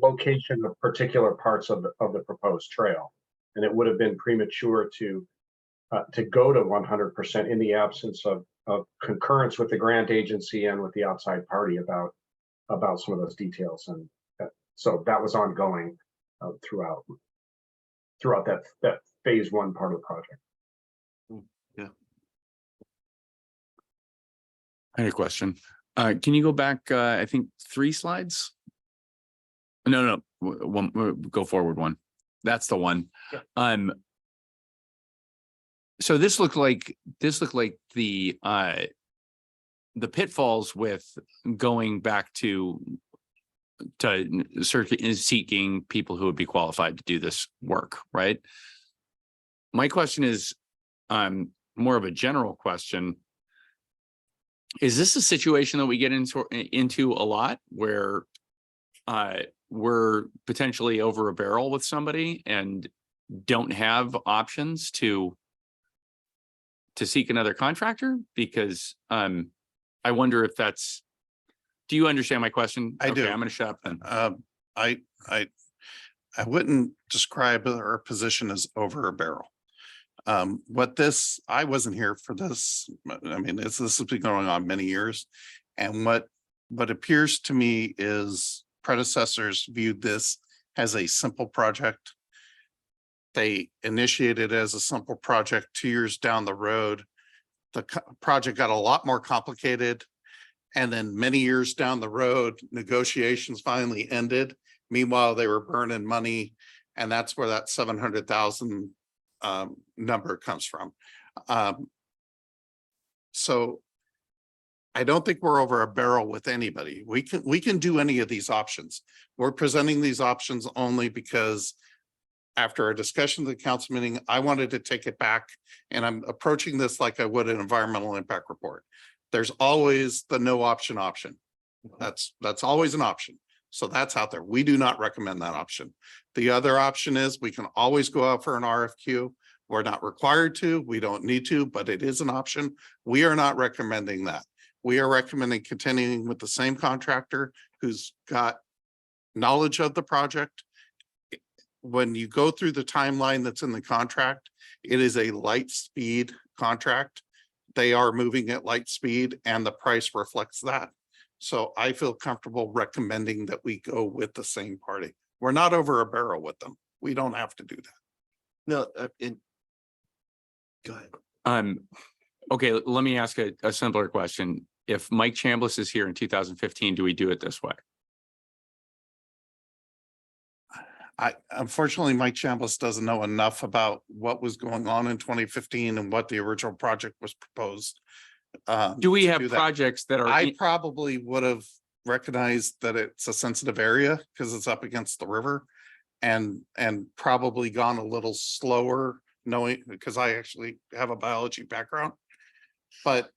location of particular parts of the proposed trail, and it would have been premature to go to 100% in the absence of concurrence with the grant agency and with the outside party about some of those details. And so that was ongoing throughout that phase one part of the project. Yeah. I had a question. Can you go back, I think 3 slides? No, one, go forward one. That's the one. Yeah. So this looked like the pitfalls with going back to seeking people who would be qualified to do this work, right? My question is more of a general question. Is this a situation that we get into a lot where we're potentially over a barrel with somebody and don't have options to seek another contractor? Because I wonder if that's, do you understand my question? I do. I'm going to shut up then. I wouldn't describe our position as over a barrel. I wasn't here for this. I mean, this has been going on many years. And what appears to me is predecessors viewed this as a simple project. They initiated as a simple project. 2 years down the road, the project got a lot more complicated. And then many years down the road, negotiations finally ended. Meanwhile, they were burning money. And that's where that 700,000 number comes from. So I don't think we're over a barrel with anybody. We can do any of these options. We're presenting these options only because after a discussion of the council meeting, I wanted to take it back, and I'm approaching this like I would an environmental impact report. There's always the no option. That's always an option. So that's out there. We do not recommend that option. The other option is we can always go out for an RFQ. We're not required to, we don't need to, but it is an option. We are not recommending that. We are recommending continuing with the same contractor who's got knowledge of the project. When you go through the timeline that's in the contract, it is a light speed contract. They are moving at light speed and the price reflects that. So I feel comfortable recommending that we go with the same party. We're not over a barrel with them. We don't have to do that. No, go ahead. Okay, let me ask a simpler question. If Mike Chambliss is here in 2015, do we do it this way? Unfortunately, Mike Chambliss doesn't know enough about what was going on in 2015 and what the original project was proposed. Do we have projects that are? I probably would have recognized that it's a sensitive area because it's up against the river, and probably gone a little slower, knowing because I actually have a biology background. But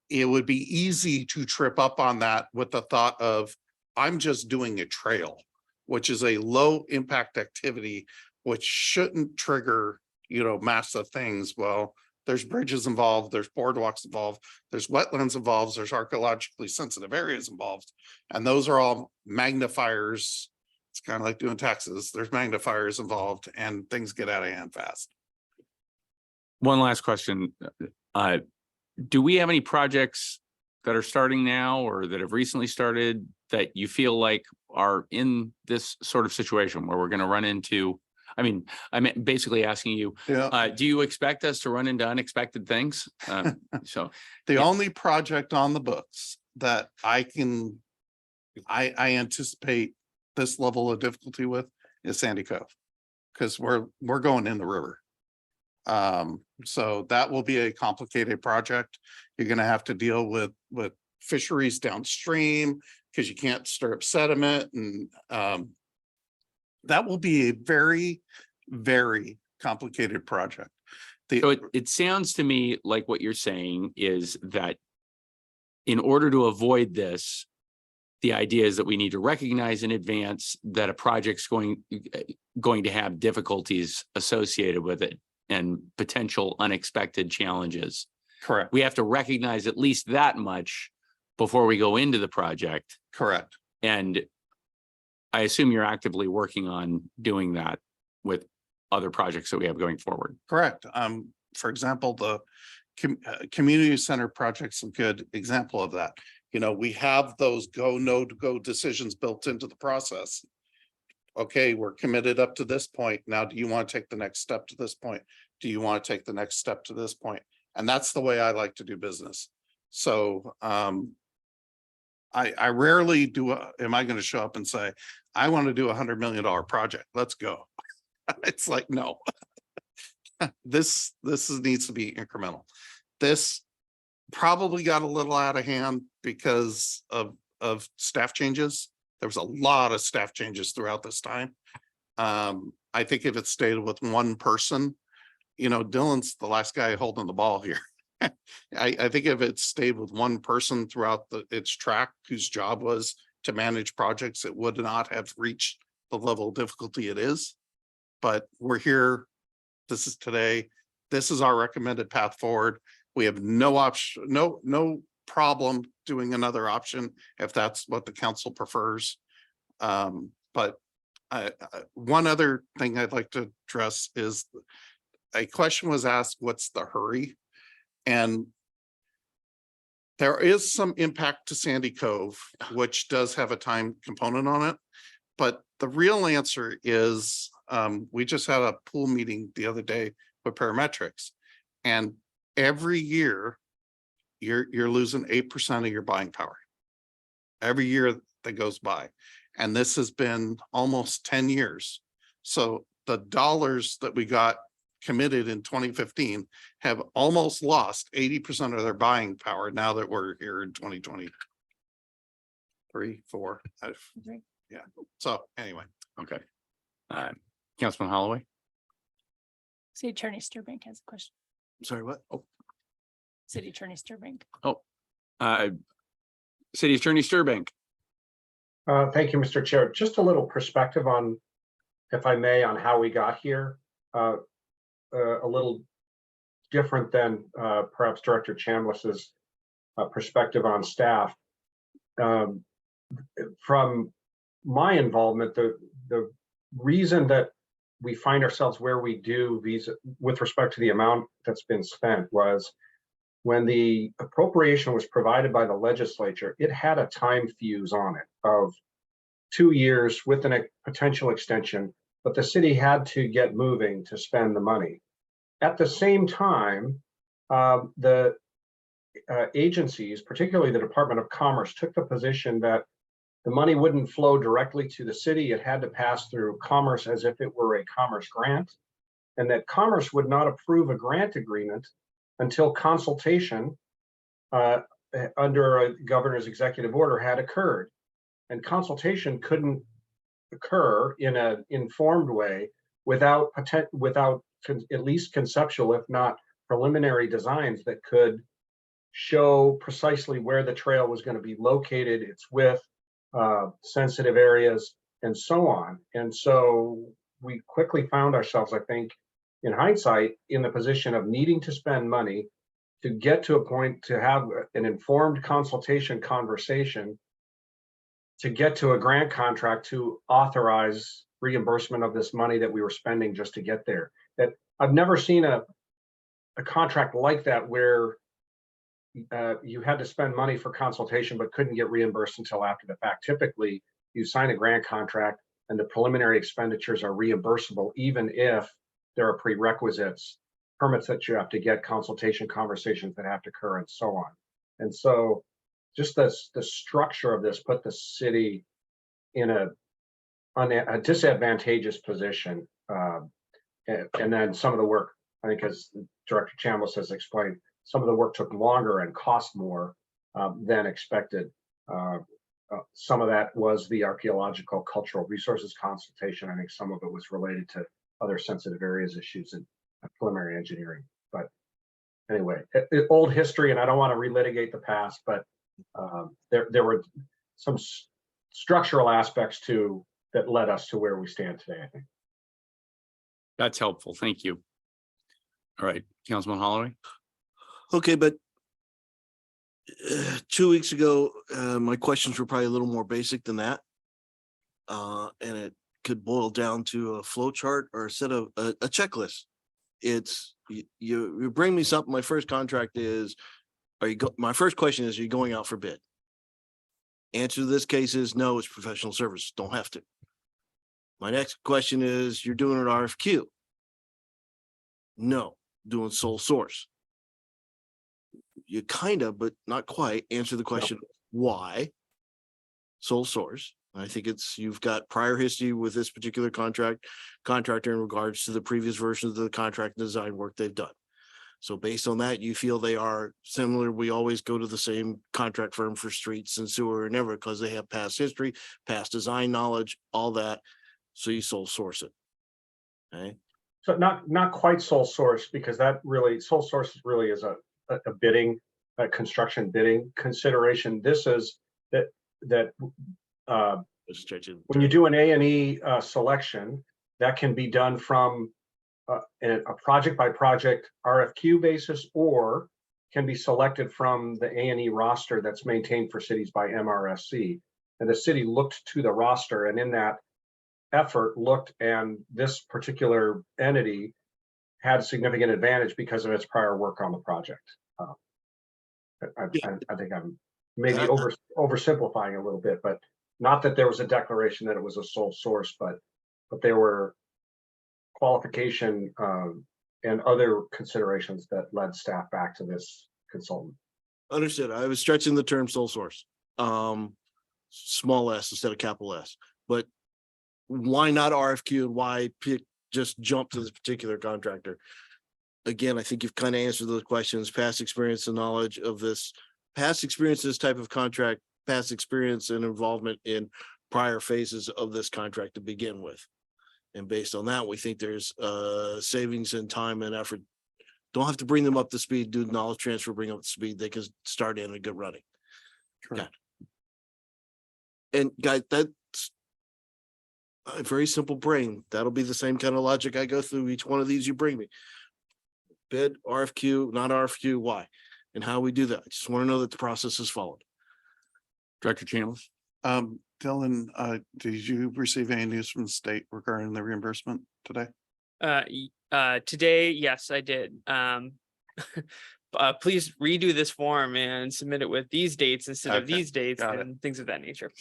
it would be easy to trip up on that with the thought of I'm just doing a trail, which is a low impact activity, which shouldn't trigger, massive things. Well, there's bridges involved, there's boardwalks involved, there's wetlands involved, there's archaeologically sensitive areas involved. And those are all magnifiers. It's kind of like doing taxes. There's magnifiers involved and things get out of hand fast. One last question. Do we have any projects that are starting now or that have recently started that you feel like are in this sort of situation where we're going to run into? I mean, I'm basically asking you, do you expect us to run into unexpected things? So the only project on the books that I anticipate this level of difficulty with is Sandy Cove, because we're going in the river. So that will be a complicated project. You're going to have to deal with fisheries downstream because you can't stir up sediment, and that will be a very, very complicated project. So it sounds to me like what you're saying is that in order to avoid this, the idea is that we need to recognize in advance that a project's going to have difficulties associated with it and potential unexpected challenges. Correct. We have to recognize at least that much before we go into the project. Correct. And I assume you're actively working on doing that with other projects that we have going forward. Correct. For example, the community center project's a good example of that. You know, we have those go, no go decisions built into the process. Okay, we're committed up to this point. Now, do you want to take the next step to this point? Do you want to take the next step to this point? And that's the way I like to do business. So I rarely do, am I going to show up and say, I want to do $100 million project. Let's go. It's like, no, this needs to be incremental. This probably got a little out of hand because of staff changes. There was a lot of staff changes throughout this time. I think if it stayed with one person, you know, Dylan's the last guy holding the ball here. I think if it stayed with one person throughout its track, whose job was to manage projects, it would not have reached the level of difficulty it is. But we're here. This is today. This is our recommended path forward. We have no option, no problem doing another option if that's what the council prefers. But one other thing I'd like to address is a question was asked, what's the hurry? And there is some impact to Sandy Cove, which does have a time component on it. But the real answer is we just had a pool meeting the other day with parametrics, and every year you're losing 8% of your buying power every year that goes by. And this has been almost 10 years. So the dollars that we got committed in 2015 have almost lost 80% of their buying power now that we're here in 2023, 4, 5. Yeah. So anyway. Okay. Councilman Holloway. City Attorney Sturbank has a question. Sorry, what? Oh, City Attorney Sturbank. City Attorney Sturbank. Thank you, Mr. Chair. Just a little perspective on, if I may, on how we got here. A little different than perhaps Director Chambliss's perspective on staff. From my involvement, the reason that we find ourselves where we do with respect to the amount that's been spent was when the appropriation was provided by the legislature, it had a time fuse on it of 2 years with a potential extension, but the city had to get moving to spend the money. At the same time, the agencies, particularly the Department of Commerce, took the position that the money wouldn't flow directly to the city. It had to pass through Commerce as if it were a Commerce grant, and that Commerce would not approve a grant agreement until consultation under a governor's executive order had occurred. And consultation couldn't occur in an informed way without at least conceptual, if not preliminary designs that could show precisely where the trail was going to be located, its width, sensitive areas, and so on. And so we quickly found ourselves, I think, in hindsight, in the position of needing to spend money to get to a point to have an informed consultation conversation to get to a grant contract to authorize reimbursement of this money that we were spending just to get there. That I've never seen a contract like that where you had to spend money for consultation but couldn't get reimbursed until after the fact. Typically, you sign a grant contract and the preliminary expenditures are reimbursable, even if there are prerequisites, permits that you have to get, consultation conversations that have to occur, and so on. And so just the structure of this put the city in a disadvantageous position. And then some of the work, I think, as Director Chambliss has explained, some of the work took longer and cost more than expected. Some of that was the archaeological cultural resources consultation. I think some of it was related to other sensitive areas issues and preliminary engineering. But anyway, old history, and I don't want to relitigate the past, but there were some structural aspects to that led us to where we stand today, I think. That's helpful. Thank you. All right, Councilman Holloway. Okay, but 2 weeks ago, my questions were probably a little more basic than that. And it could boil down to a flow chart or a set of a checklist. It's you bring me something. My first contract is, my first question is, are you going out for bid? Answer to this case is no, it's professional services. Don't have to. My next question is, you're doing an RFQ? No, doing sole source. You kind of, but not quite answer the question, why? Sole source. I think you've got prior history with this particular contractor in regards to the previous versions of the contract and design work they've done. So based on that, you feel they are similar. We always go to the same contract firm for streets and sewer and ever, because they have past history, past design knowledge, all that. So you sole source it. Okay. So not quite sole source, because that really, sole source really is a bidding, a construction bidding consideration. This is that when you do an A&E selection, that can be done from a project by project RFQ basis, or can be selected from the A&E roster that's maintained for cities by MRSC. And the city looked to the roster, and in that effort and this particular entity had a significant advantage because of its prior work on the project. I think I'm maybe oversimplifying a little bit, but not that there was a declaration that it was a sole source, but there were qualification and other considerations that led staff back to this consultant. Understood. I was stretching the term sole source, small s instead of capital S, but why not RFQ and why just jump to this particular contractor? Again, I think you've kind of answered those questions. Past experience and knowledge of this, past experience, this type of contract, past experience and involvement in prior phases of this contract to begin with. And based on that, we think there's savings in time and effort. Don't have to bring them up to speed, do knowledge transfer, bring up to speed. They can start in a good running. Correct. Okay. And guys, that's a very simple brain. That'll be the same kind of logic I go through each one of these you bring me. Bid, RFQ, not RFQ, why? And how we do that. I just want to know that the process is followed. Director Chambliss. Dylan, did you receive any news from the state regarding the reimbursement today? Today, yes, I did. Please redo this form and submit it with these dates instead of Okay, these dates got it. and things of that nature.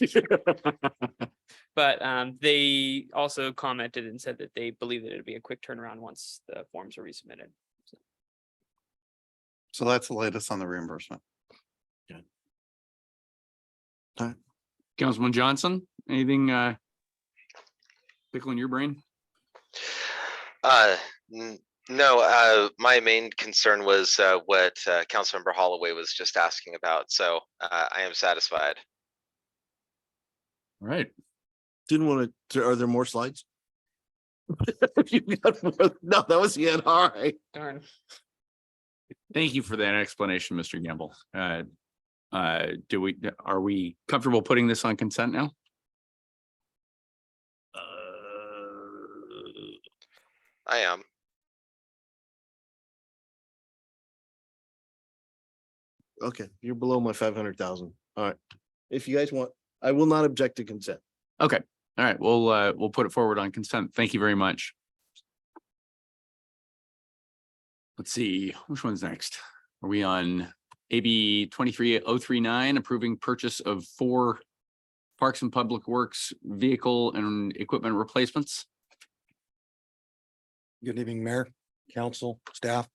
But they also commented and said that they believe that it'd be a quick turnaround once the forms are resubmitted. So that's the latest on the reimbursement. Councilman Johnson, anything tickling your brain? No, my main concern was what Councilmember Holloway was just asking about. So I am satisfied. All right. Didn't want to, are there more slides? No, that was the end. All right. Darn. Thank you for that explanation, Mr. Gamble. Are we comfortable putting this on consent now? I am. Okay, you're below my 500,000. All right. If you guys want, I will not object to consent. Okay. All right. We'll put it forward on consent. Thank you very much. Let's see, which one's next? Are we on AB 23039, approving purchase of 4 Parks and Public Works vehicle and equipment replacements? Good evening, Mayor, Council, staff.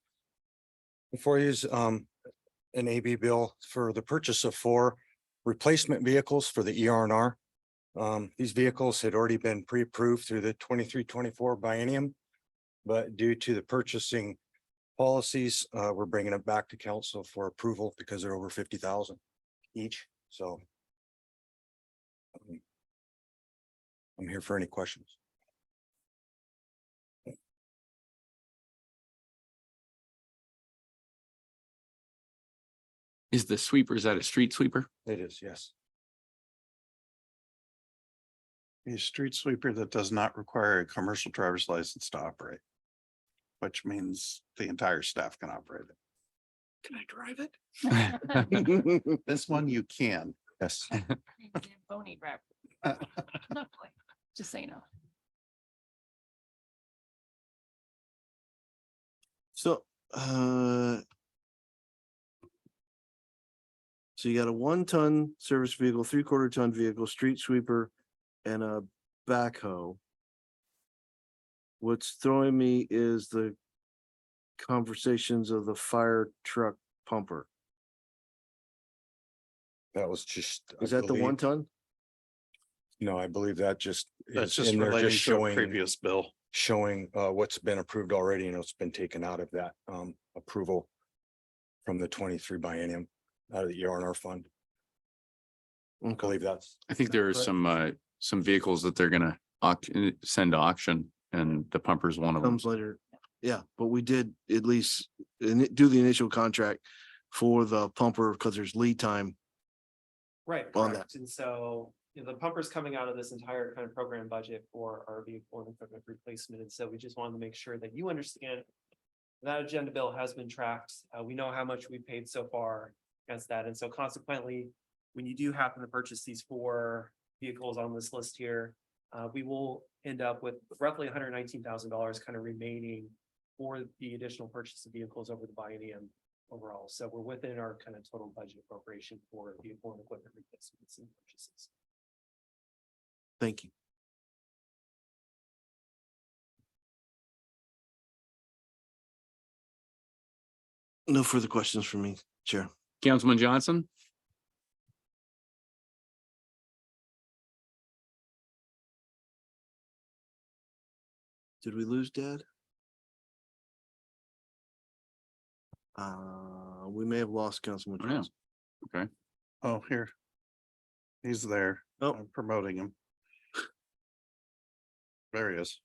Before you is an AB bill for the purchase of 4 replacement vehicles for the ER&R. These vehicles had already been pre-approved through the 23-24 biennium, but due to the purchasing policies, we're bringing it back to council for approval because they're over 50,000 each. So I'm here for any questions. Is the sweeper, is that a street sweeper? It is, yes. A street sweeper that does not require a commercial driver's license to operate, which means the entire staff can operate it. Can I drive it? This one you can. Yes. Bony wrap. just so you know. So, so you got a 1-ton service vehicle, 3/4 ton vehicle, street sweeper, and a backhoe. What's throwing me is the conversations of the fire truck pumper. That was just. I Is that the believe- 1-ton? No, I believe that just. That's is just in there relating just to a showing, previous bill. showing what's been approved already and what's been taken out of that approval from the 23 biennium out of the ER&R fund. I Okay. believe that's. I think there are some vehicles that they're gonna send to auction and the pumper's one of them. Comes later. Yeah, but we did at least do the initial contract for the pumper because there's lead time. Right, on correct. And so, the pumper's coming out of this entire kind of program budget for our vehicle and equipment replacement. And so we just wanted to make sure that you understand that agenda bill has been tracked. We know how much we paid so far against that. And so consequently, when you do happen to purchase these 4 vehicles on this list here, we will end up with roughly $119,000 kind of remaining for the additional purchase of vehicles over the biennium overall. So we're within our kind of total budget appropriation for vehicle and equipment replacements and purchases. Thank you. No further questions from me, Chair. Councilman Johnson? Did we lose Dad? We may have lost Councilman Oh, yeah. Johnson. Oh, here. He's there. Oh. I'm promoting him. There he is.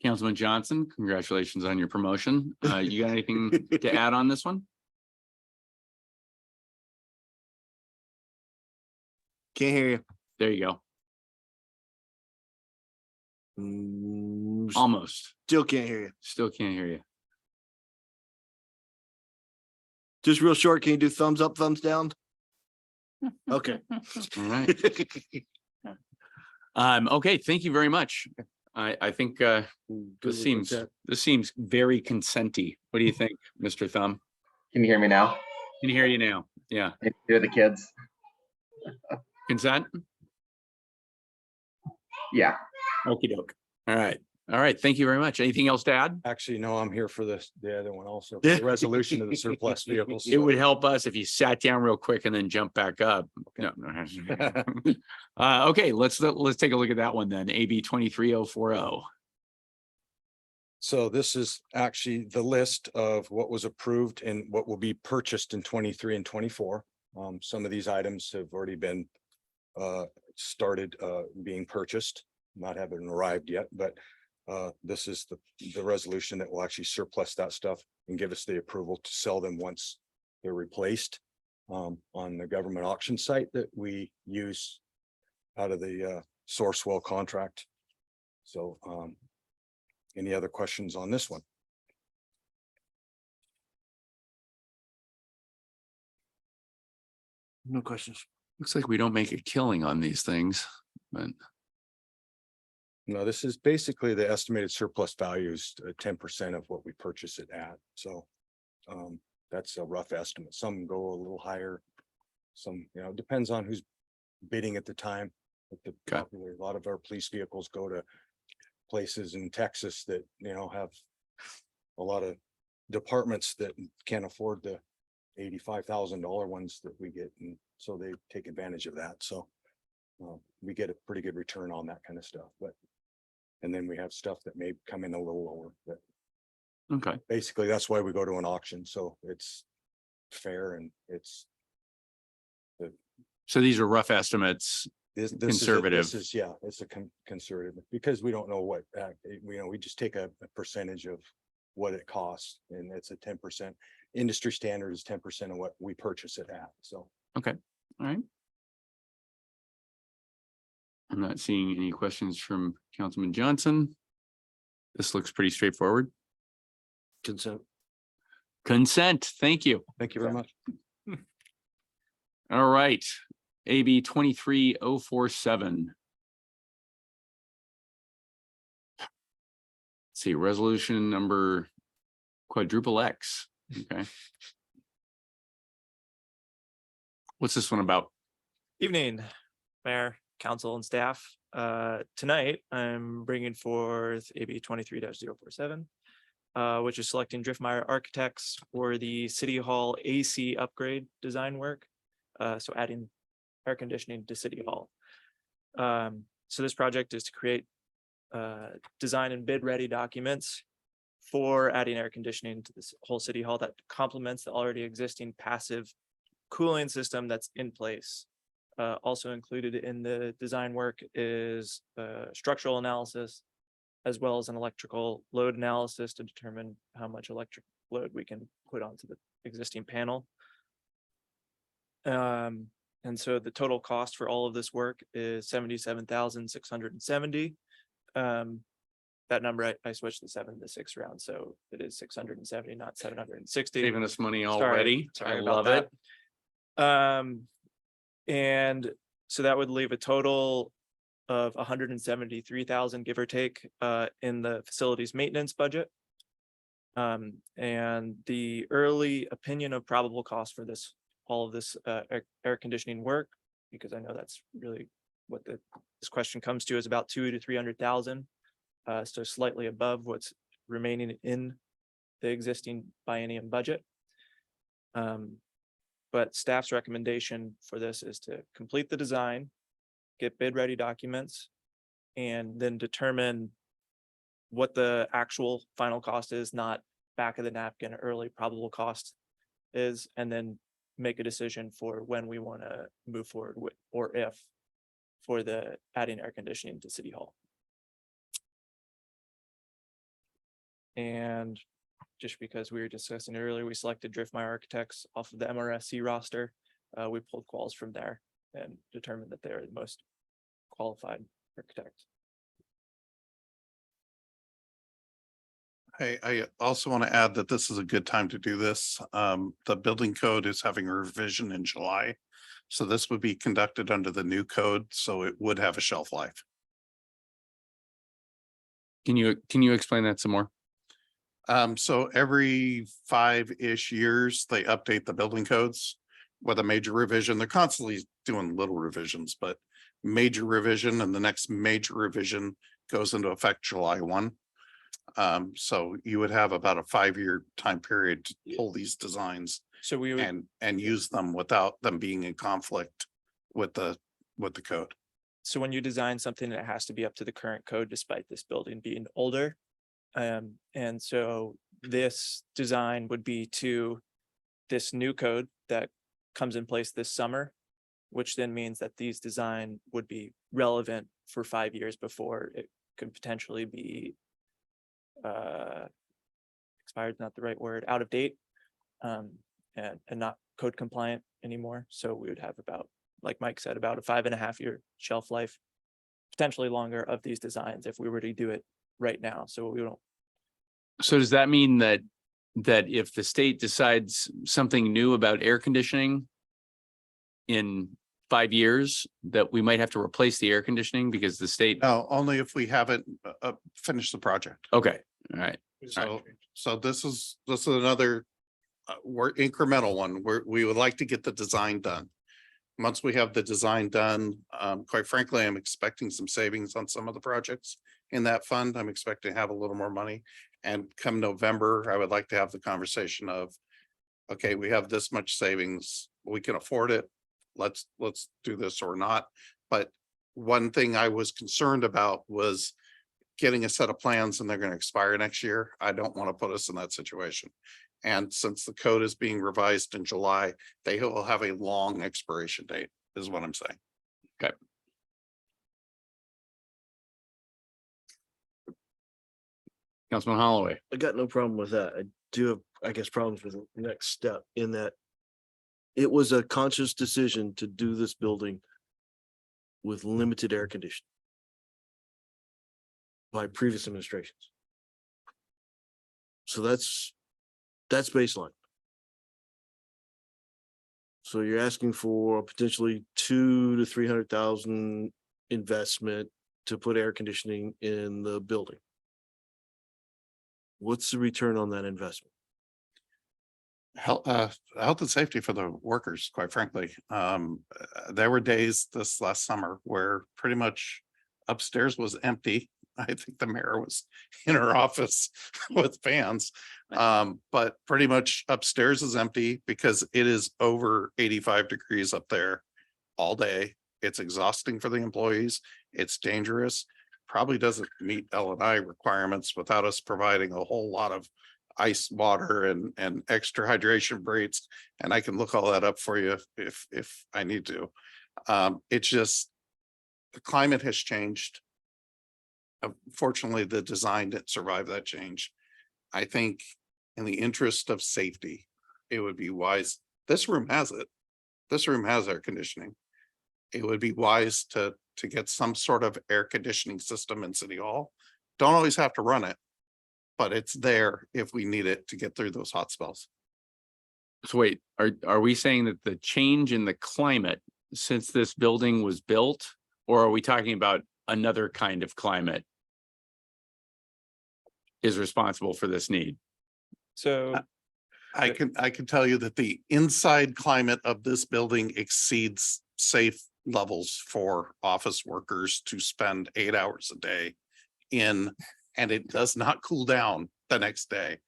Councilman Johnson, congratulations on your promotion. You got anything to add on this one? Can't hear you. There you go. Almost. Still can't hear you. Still can't hear you. Just real short, can you do thumbs up, thumbs down? Okay. All right. Okay, thank you very much. I think this seems very consenty. What do you think, Mr. Thumb? Can you hear me now? Can hear you now? Yeah. You're the kids. Consent? Yeah. Okey doke. All right. All right. Thank you very much. Anything else to add? Actually, no, I'm here for this, the other one also, for the resolution of the surplus vehicles. It would help us if you sat down real quick and then jump back up. No. Okay, let's take a look at that one then. AB 23040. So this is actually the list of what was approved and what will be purchased in 23 and 24. Some of these items have already been started being purchased, not having arrived yet, but this is the resolution that will actually surplus that stuff and give us the approval to sell them once they're replaced on the government auction site that we use out of the Sourcewell contract. So any other questions on this one? No questions. Looks like we don't make a killing on these things, but No, this is basically the estimated surplus values, 10% of what we purchase it at. So that's a rough estimate. Some go a little higher. Some, it depends on who's bidding at the time. Okay. A lot of our police vehicles go to places in Texas that, have a lot of departments that can't afford the $85,000 ones that we get. And so they take advantage of that. So we get a pretty good return on that kind of stuff, and then we have stuff that may come in a little lower, but okay. basically that's why we go to an auction. So it's fair and it's. So these are rough estimates. Conservative. It's a conservative because we don't know what, we just take a percentage of what it costs and it's a 10%. Industry standard is 10% of what we purchase it at. So. Okay, all right. I'm not seeing any questions from Councilman Johnson. This looks pretty straightforward. Consent. Consent, thank you. Thank you very much. All right, AB 23047. see, resolution number quadruple X. Okay. What's this one about? Evening, Mayor, Council, and staff. Tonight, I'm bringing forth AB 23-047, which is selecting Driftmeyer Architects for the City Hall AC upgrade design work. So adding air conditioning to City Hall. So this project is to create design and bid ready documents for adding air conditioning to this whole City Hall that complements the already existing passive cooling system that's in place. Also included in the design work is structural analysis, as well as an electrical load analysis to determine how much electric load we can put onto the existing panel. And so the total cost for all of this work is $77,670. That number, I switched the 7 to 6 around, so it is 670, not 760. Saving us money Sorry- already. Sorry I about love that. it. And so that would leave a total of 173,000, give or take, in the facilities maintenance budget. And the early opinion of probable cost for this, all of this air conditioning work, because I know that's really what this question comes to, is about 200,000 to 300,000. So slightly above what's remaining in the existing biennium budget. But staff's recommendation for this is to complete the design, get bid ready documents, and then determine what the actual final cost is, not back of the napkin early probable cost is, and then make a decision for when we want to move forward with, or if, for the adding air conditioning to City Hall. And just because we were discussing it earlier, we selected Driftmeyer Architects off of the MRSC roster. We pulled quals from there and determined that they're the most qualified architect. I also want to add that this is a good time to do this. The building code is having a revision in July. So this would be conducted under the new code, so it would have a shelf life. Can you explain that some more? So every 5-ish years, they update the building codes with a major revision. They're constantly doing little revisions, but major revision, and the next major revision goes into effect July 1. So you would have about a 5-year time period to pull these designs So we would, and use them without them being in conflict with the code. so when you design something, it has to be up to the current code despite this building being older. And so this design would be to this new code that comes in place this summer, which then means that these design would be relevant for 5 years before it could potentially be expired, not the right word, out of date, and not code compliant anymore. So we would have about, like Mike said, about a 5.5-year shelf life, potentially longer, of these designs if we were to do it right now. So we don't. So does that mean that if the state decides something new about air conditioning in 5 years, that we might have to replace the air conditioning because the state? No, only if we haven't finished the project. Okay, all right. So this is another we're incremental one where we would like to get the design done. Once we have the design done, quite frankly, I'm expecting some savings on some of the projects in that fund. I'm expecting to have a little more money. And come November, I would like to have the conversation of, okay, we have this much savings, we can afford it. Let's do this or not. But one thing I was concerned about was getting a set of plans and they're going to expire next year. I don't want to put us in that situation. And since the code is being revised in July, they will have a long expiration date, is what I'm saying. Okay. Councilman Holloway. I got no problem with that. I do have, I guess, problems with the next step in that it was a conscious decision to do this building with limited air conditioning by previous administrations. So that's baseline. So you're asking for potentially 200,000 to 300,000 investment to put air conditioning in the building. What's the return on that investment? Health and safety for the workers, quite frankly. There were days this last summer where pretty much upstairs was empty. I think the mayor was in her office with fans. But pretty much upstairs is empty because it is over 85 degrees up there all day. It's exhausting for the employees. It's dangerous. Probably doesn't meet L&I requirements without us providing a whole lot of ice water and extra hydration breaks. And I can look all that up for you if I need to. It's just the climate has changed. Fortunately, the design didn't survive that change. I think in the interest of safety, it would be wise. This room has it. This room has air conditioning. It would be wise to get some sort of air conditioning system in City Hall. Don't always have to run it, but it's there if we need it to get through those hot spells. So wait, are we saying that the change in the climate since this building was built, or are we talking about another kind of climate is responsible for this need? So I can tell you that the inside climate of this building exceeds safe levels for office workers to spend 8 hours a day in, and it does not cool down the next day.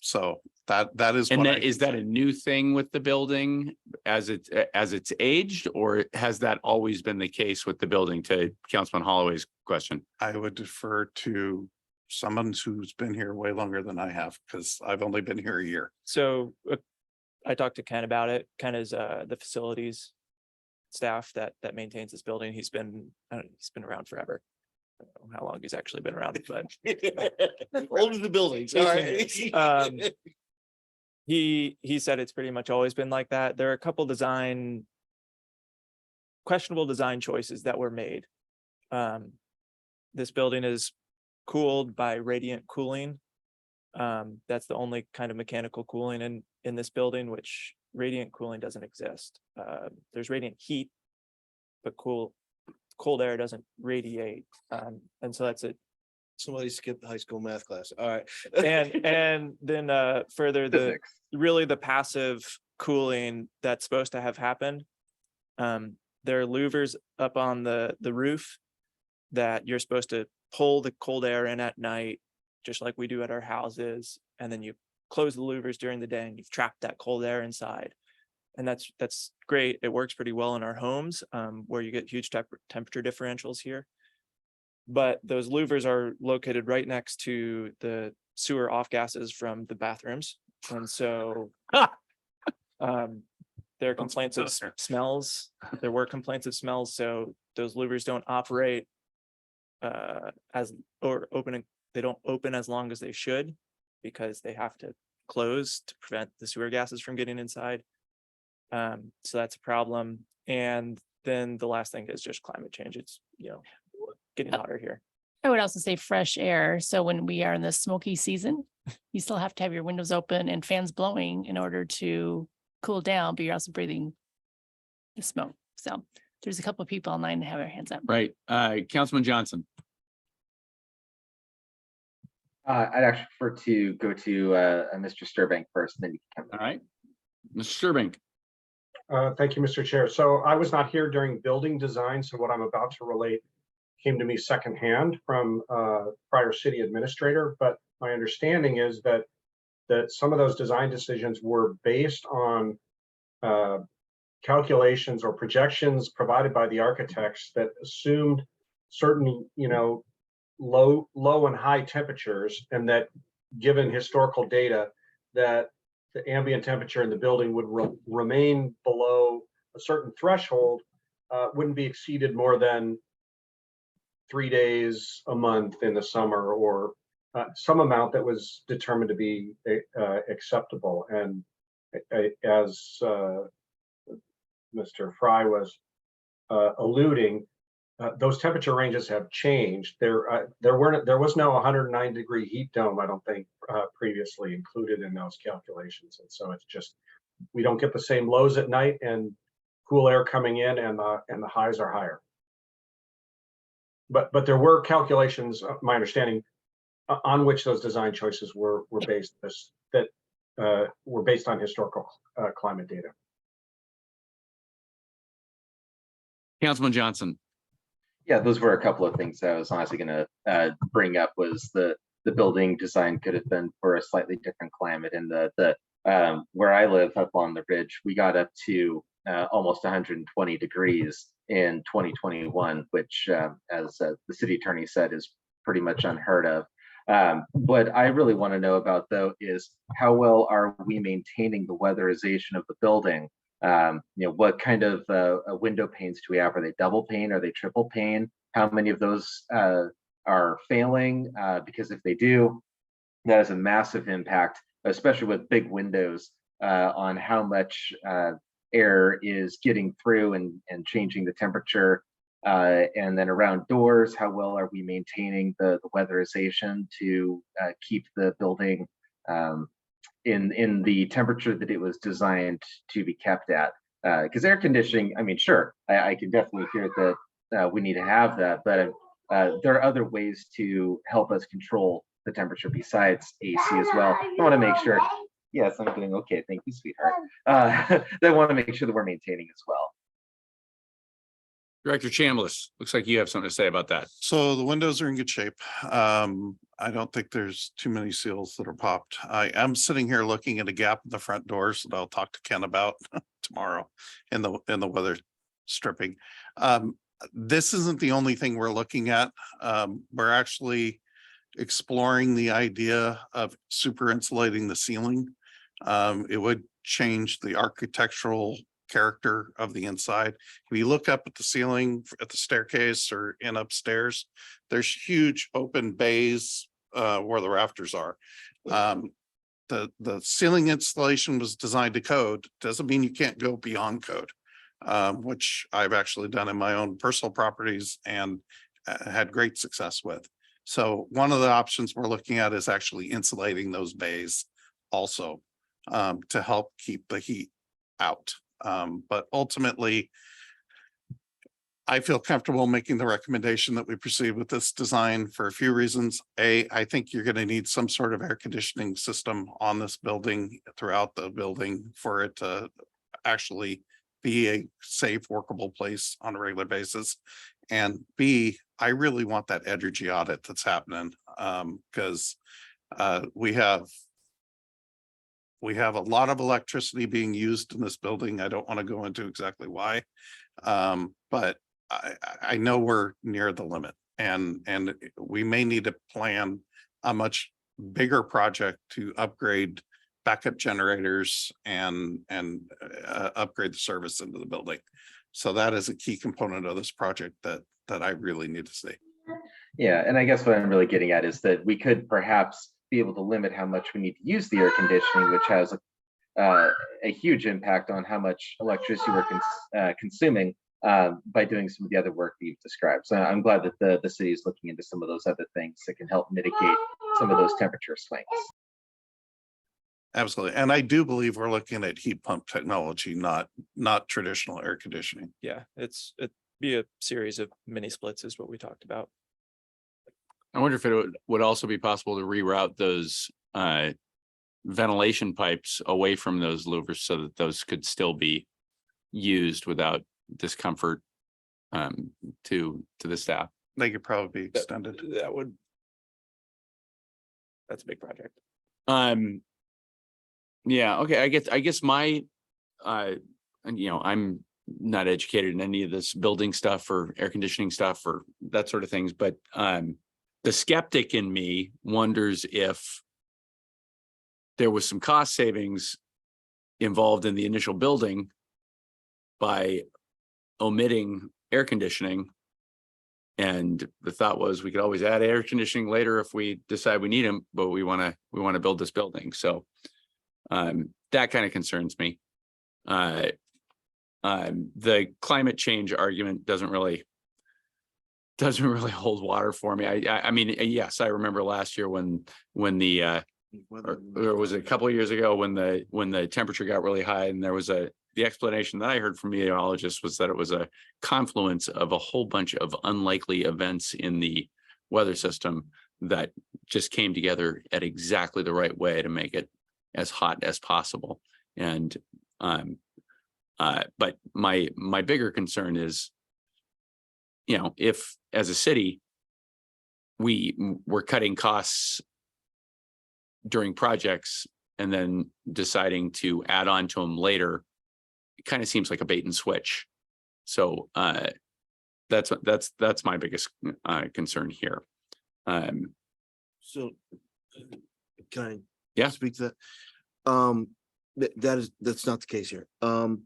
So that is. And is that a new thing with the building as it's aged, or has that always been the case with the building? To Councilman Holloway's question, I would defer to someone who's been here way longer than I have, because I've only been here a year. So I talked to Ken about it. Ken is the facilities staff that maintains this building. He's been around forever. I don't know how long he's actually been around, but Older the buildings. All right. He said it's pretty much always been like that. There are a couple questionable design choices that were made. This building is cooled by radiant cooling. That's the only kind of mechanical cooling in this building, which radiant cooling doesn't exist. There's radiant heat, but cold air doesn't radiate. And so that's it. Somebody skipped the high school math class. All right. And then further, the passive cooling that's supposed to have happened. There are louvers up on the roof that you're supposed to pull the cold air in at night, just like we do at our houses, and then you close the louvers during the day and you've trapped that cold air inside. And that's great. It works pretty well in our homes, where you get huge temperature differentials here. But those louvers are located right next to the sewer off gases from the bathrooms. And so there are complaints of smells. There were complaints of smells. So those louvers don't operate they don't open as long as they should, because they have to close to prevent the sewer gases from getting inside. So that's a problem. And then the last thing is just climate change. It's, getting hotter here. I would also say fresh air. So when we are in the smoky season, you still have to have your windows open and fans blowing in order to cool down, but you're also breathing the smoke. So there's a couple of people online that have their hands up. right? Councilman Johnson. I'd actually prefer to go to Mr. Sturbank first, and then you can come. All right, Mr. Sturbank. Thank you, Mr. Chair. So I was not here during building design, so what I'm about to relate came to me secondhand from prior city administrator. But my understanding is that some of those design decisions were based on calculations or projections provided by the architects that assumed certain, low and high temperatures, and that given historical data that the ambient temperature in the building would remain below a certain threshold, wouldn't be exceeded more than 3 days a month in the summer, or some amount that was determined to be acceptable. And as Mr. Fry was alluding, those temperature ranges have changed. There was no 109-degree heat dome, I don't think, previously included in those calculations. And so it's just, we don't get the same lows at night, and cool air coming in, and the highs are higher. But there were calculations, my understanding, on which those design choices were based were based on historical climate data. Councilman Johnson. Yeah, those were a couple of things I was honestly going to bring up. Was the building design could have been for a slightly different climate, and the where I live up on the ridge, we got up to almost 120 degrees in 2021, which, as the city attorney said, is pretty much unheard of. What I really want to know about, though, is how well are we maintaining the weatherization of the building? What kind of window panes do we have? Are they double pane? Are they triple pane? How many of those are failing? Because if they do, that has a massive impact, especially with big windows, on how much air is getting through and changing the temperature. And then around doors, how well are we maintaining the weatherization to keep the building in the temperature that it was designed to be kept at? Because air conditioning, I mean, sure, I can definitely hear that we need to have that, but there are other ways to help us control the temperature besides AC as well. I want to make sure. Yes, I'm doing okay. Thank you, sweetheart. They want to make sure that we're maintaining as well. Director Chambliss, looks like you have something to say about that. So the windows are in good shape. I don't think there's too many seals that are popped. I am sitting here looking at a gap in the front doors that I'll talk to Ken about tomorrow in the weather stripping. This isn't the only thing we're looking at. We're actually exploring the idea of super insulating the ceiling. It would change the architectural character of the inside. If you look up at the ceiling at the staircase or in upstairs, there's huge open bays where the rafters are. The ceiling installation was designed to code. Doesn't mean you can't go beyond code, which I've actually done in my own personal properties and had great success with. So one of the options we're looking at is actually insulating those bays also to help keep the heat out. But ultimately, I feel comfortable making the recommendation that we proceed with this design for a few reasons. I think you're going to need some sort of air conditioning system on this building throughout the building for it to actually be a safe, workable place on a regular basis. And B, I really want that energy audit that's happening because we have a lot of electricity being used in this building. I don't want to go into exactly why, but I know we're near the limit, and we may need to plan a much bigger project to upgrade backup generators and upgrade the service into the building. So that is a key component of this project that I really need to see. Yeah, and I guess what I'm really getting at is that we could perhaps be able to limit how much we need to use the air conditioning, which has a huge impact on how much electricity we're consuming by doing some of the other work that you've described. So I'm glad that the city is looking into some of those other things that can help mitigate some of those temperature swings. Absolutely. And I do believe we're looking at heat pump technology, not traditional air conditioning. Yeah, it'd be a series of mini splits is what we talked about. I wonder if it would also be possible to reroute those ventilation pipes away from those louvers so that those could still be used without discomfort to the staff. They could probably be extended. That's a big project. Yeah, okay. I guess my I'm not educated in any of this building stuff or air conditioning stuff or that sort of things, but the skeptic in me wonders if there was some cost savings involved in the initial building by omitting air conditioning. And the thought was we could always add air conditioning later if we decide we need them, but we want to build this building. So that kind of concerns me. The climate change argument doesn't really hold water for me. I mean, yes, I remember last year when the or was it a couple of years ago when the temperature got really high, and there was the explanation that I heard from meteorologists was that it was a confluence of a whole bunch of unlikely events in the weather system that just came together at exactly the right way to make it as hot as possible. And but my bigger concern is, you know, if as a city we're cutting costs during projects and then deciding to add on to them later, it kind of seems like a bait and switch. So that's my biggest concern here. So can I? Yeah. Speak to that? That's not the case here.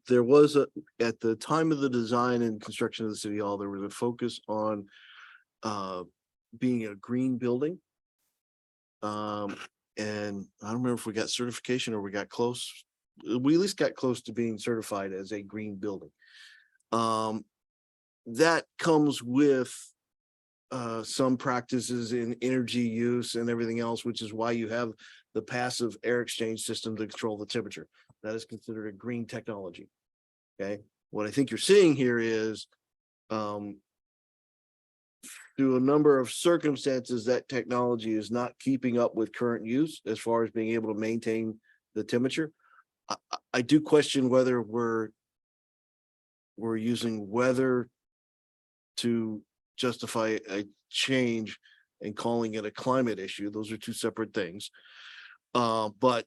There was at the time of the design and construction of the city hall, there was a focus on being a green building. And I don't remember if we got certification or we got close. We at least got close to being certified as a green building. That comes with some practices in energy use and everything else, which is why you have the passive air exchange system to control the temperature. That is considered a green technology. Okay, what I think you're seeing here is through a number of circumstances, that technology is not keeping up with current use as far as being able to maintain the temperature. I do question whether we're using weather to justify a change and calling it a climate issue. Those are two separate things. But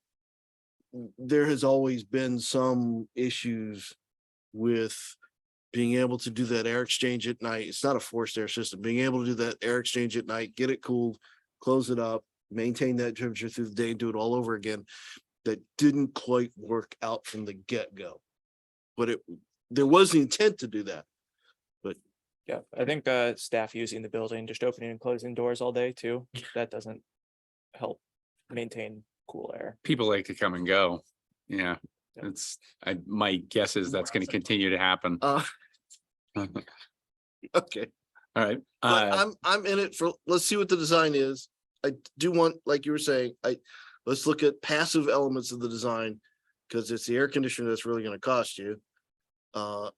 there has always been some issues with being able to do that air exchange at night. It's not a forced air system. Being able to do that air exchange at night, get it cooled, close it up, maintain that temperature through the day and do it all over again. That didn't quite work out from the get-go. But there was the intent to do that. But Yeah, I think staff using the building, just opening and closing doors all day too, that doesn't help maintain cool air. People like to come and go. Yeah, my guess is that's going to continue to happen. okay. All right. But I'm in it for, let's see what the design is. I do want, like you were saying, let's look at passive elements of the design, because it's the air conditioner that's really going to cost you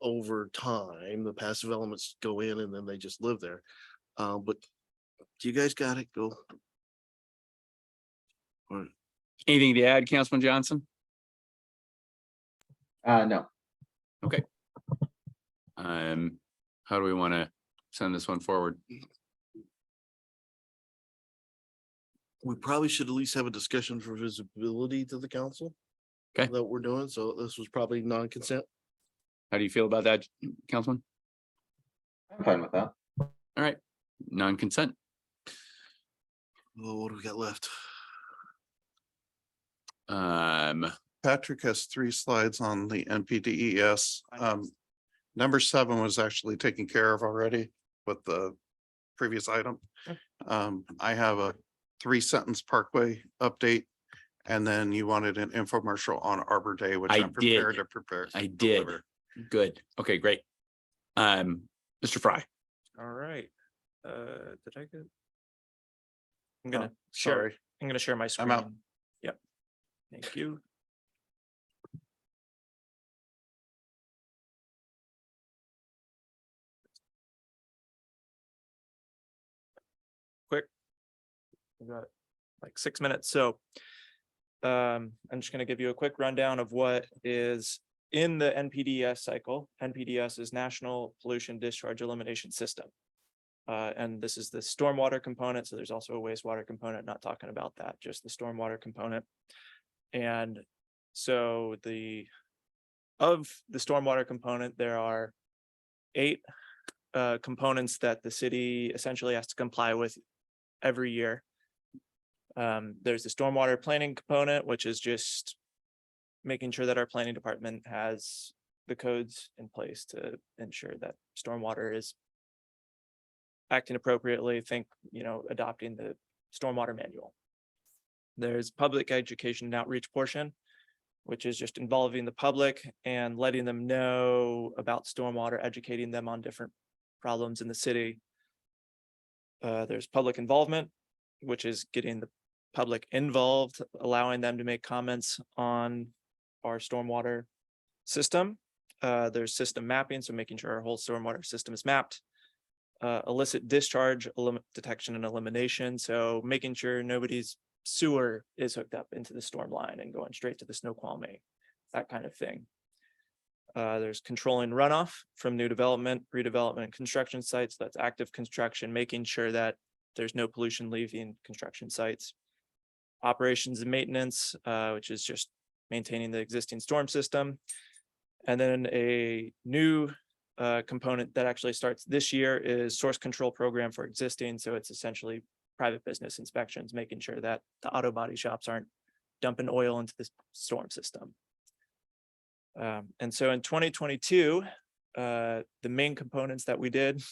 over time. The passive elements go in and then they just live there. But you guys got it. Go. All right. Anything to add, Councilman Johnson? No. Okay. How do we want to send this one forward? We probably should at least have a discussion for visibility to the council. Okay. That we're doing. So this was probably non-consent. How do you feel about that, Councilman? I'm fine with that. All right, non-consent. Well, what do we got left? Patrick has 3 slides on the NPDES. Number 7 was actually taken care of already with the previous item. I have a 3-sentence Parkway update, and then you wanted an infomercial on Arbor Day, which I'm prepared to prepare. I did. Good. Okay, great. Mr. Fry. All right. Did I get? I'm gonna Sorry. I'm gonna share my screen. I'm out. Yep. Thank you. Quick. We got like 6 minutes. So I'm just going to give you a quick rundown of what is in the NPDES cycle. NPDES is National Pollution Discharge Elimination System. And this is the stormwater component. So there's also a wastewater component, not talking about that, just the stormwater component. And so of the stormwater component, there are 8 components that the city essentially has to comply with every year. There's the stormwater planning component, which is just making sure that our planning department has the codes in place to ensure that stormwater is acting appropriately. Think, adopting the stormwater manual. There's public education and outreach portion, which is just involving the public and letting them know about stormwater, educating them on different problems in the city. There's public involvement, which is getting the public involved, allowing them to make comments on our stormwater system. There's system mapping, so making sure our whole stormwater system is mapped. illicit discharge detection and elimination. So making sure nobody's sewer is hooked up into the storm line and going straight to the Snoqualmie, that kind of thing. There's controlling runoff from new development, redevelopment, and construction sites. That's active construction, making sure that there's no pollution leaving construction sites. Operations and maintenance, which is just maintaining the existing storm system. And then a new component that actually starts this year is source control program for existing. So it's essentially private business inspections, making sure that the auto body shops aren't dumping oil into the storm system. And so in 2022, the main components that we did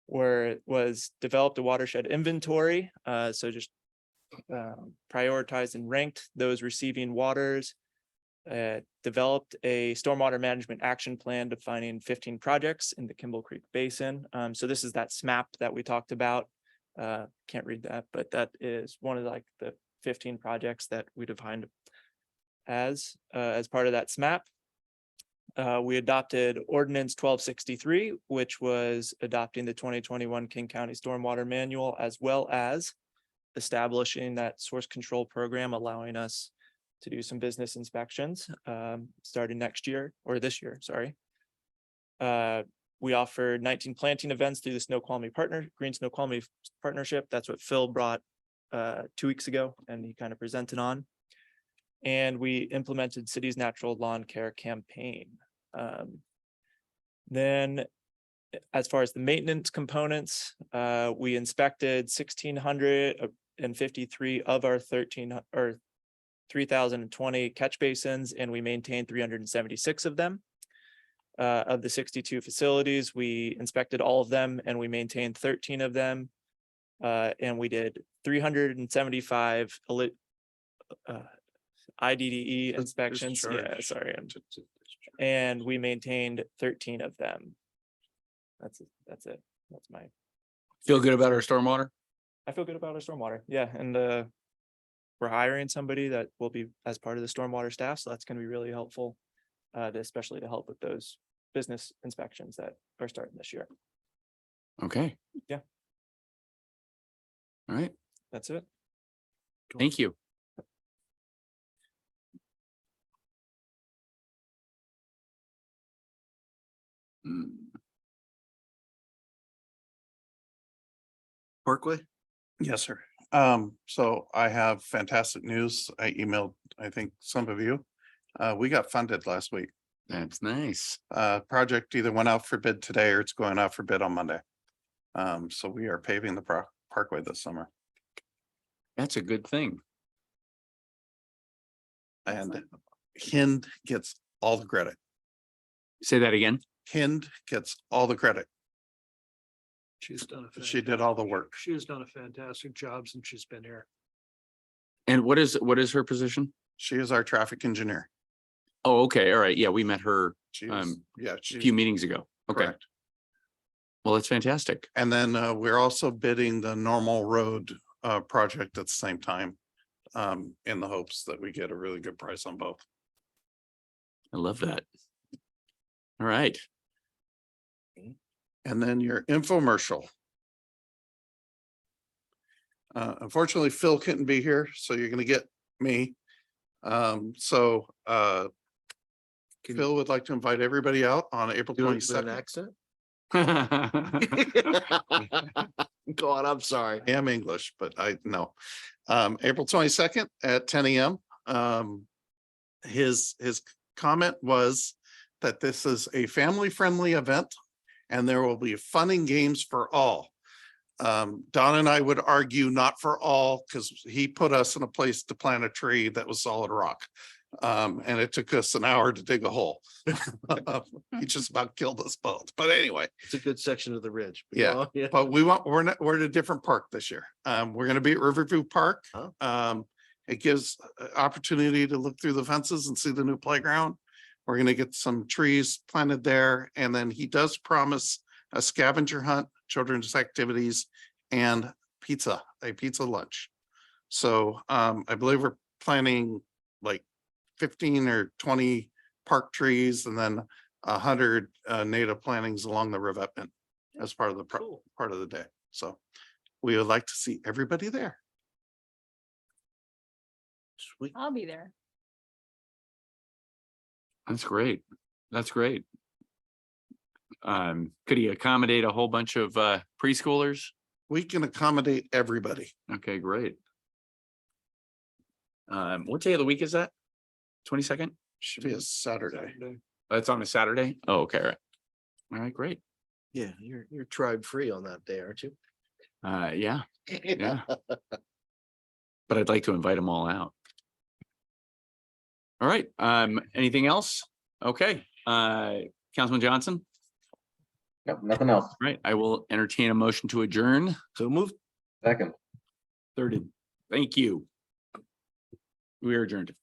was developed a watershed inventory. So just prioritized and ranked those receiving waters, developed a stormwater management action plan defining 15 projects in the Kimball Creek Basin. So this is that SMAP that we talked about. Can't read that, but that is one of like the 15 projects that we defined as part of that SMAP. We adopted Ordinance 1263, which was adopting the 2021 King County Stormwater Manual, as well as establishing that source control program, allowing us to do some business inspections starting next year or this year, sorry. We offered 19 planting events through the Snoqualmie Green Snoqualmie Partnership. That's what Phil brought 2 weeks ago, and he kind of presented on. And we implemented City's Natural Lawn Care campaign. Then as far as the maintenance components, we inspected 1,653 of our 3,020 catch basins, and we maintained 376 of them. Of the 62 facilities, we inspected all of them and we maintained 13 of them. And we did 375 IDDE inspections. Yeah, sorry. And we maintained 13 of them. That's it. That's my. Feel good about our stormwater? I feel good about our stormwater. Yeah, and we're hiring somebody that will be as part of the stormwater staff, so that's going to be really helpful, especially to help with those business inspections that are starting this year. Okay. Yeah. All right. That's it. Thank you. Parkway? Yes, sir. So I have fantastic news. I emailed, I think, some of you. We got funded last week. That's nice. Project either went out for bid today or it's going out for bid on Monday. So we are paving the parkway this summer. That's a good thing. And Hind gets all the credit. Say that again. Hind gets all the credit. She's done a She did all the work. She has done a fantastic job since she's been here. And what is her position? She is our traffic engineer. Oh, okay. All right. Yeah, we met her She's, a she's few meetings ago. Okay. correct. Well, that's fantastic. And then we're also bidding the normal road project at the same time, in the hopes that we get a really good price on both. I love that. All right. And then your infomercial. Unfortunately, Phil couldn't be here, so you're gonna get me. Phil would like to invite everybody out on April Do it with an 22nd. accent? Go on, I'm sorry. I am English, but I know. April 22nd at 10 a.m. His comment was that this is a family-friendly event and there will be fun and games for all. Don and I would argue not for all because he put us in a place to plant a tree that was solid rock. And it took us an hour to dig a hole. He just about killed us both. But anyway. It's a good section of the ridge. Yeah, but we're at a different park this year. We're gonna be at Riverview Park. Oh. It gives opportunity to look through the fences and see the new playground. We're gonna get some trees planted there, and then he does promise a scavenger hunt, children's activities, and a pizza lunch. So I believe we're planning like 15 or 20 park trees and then 100 native plantings along the revetment. as part of the, part of the day. So we would like to see everybody there. Sweet. I'll be there. That's great. That's great. Could he accommodate a whole bunch of preschoolers? We can accommodate everybody. Okay, great. What day of the week is that? 22nd? Should be a Saturday. That's on a Saturday? Oh, okay, right. All right, great. Yeah, you're tribe free on that day, aren't you? Yeah, yeah. But I'd like to invite them all out. All right, anything else? Okay, Councilman Johnson, Yep, nothing else. right, I will entertain a motion to adjourn. So move. Second. Thirded. Thank you. We are adjourned.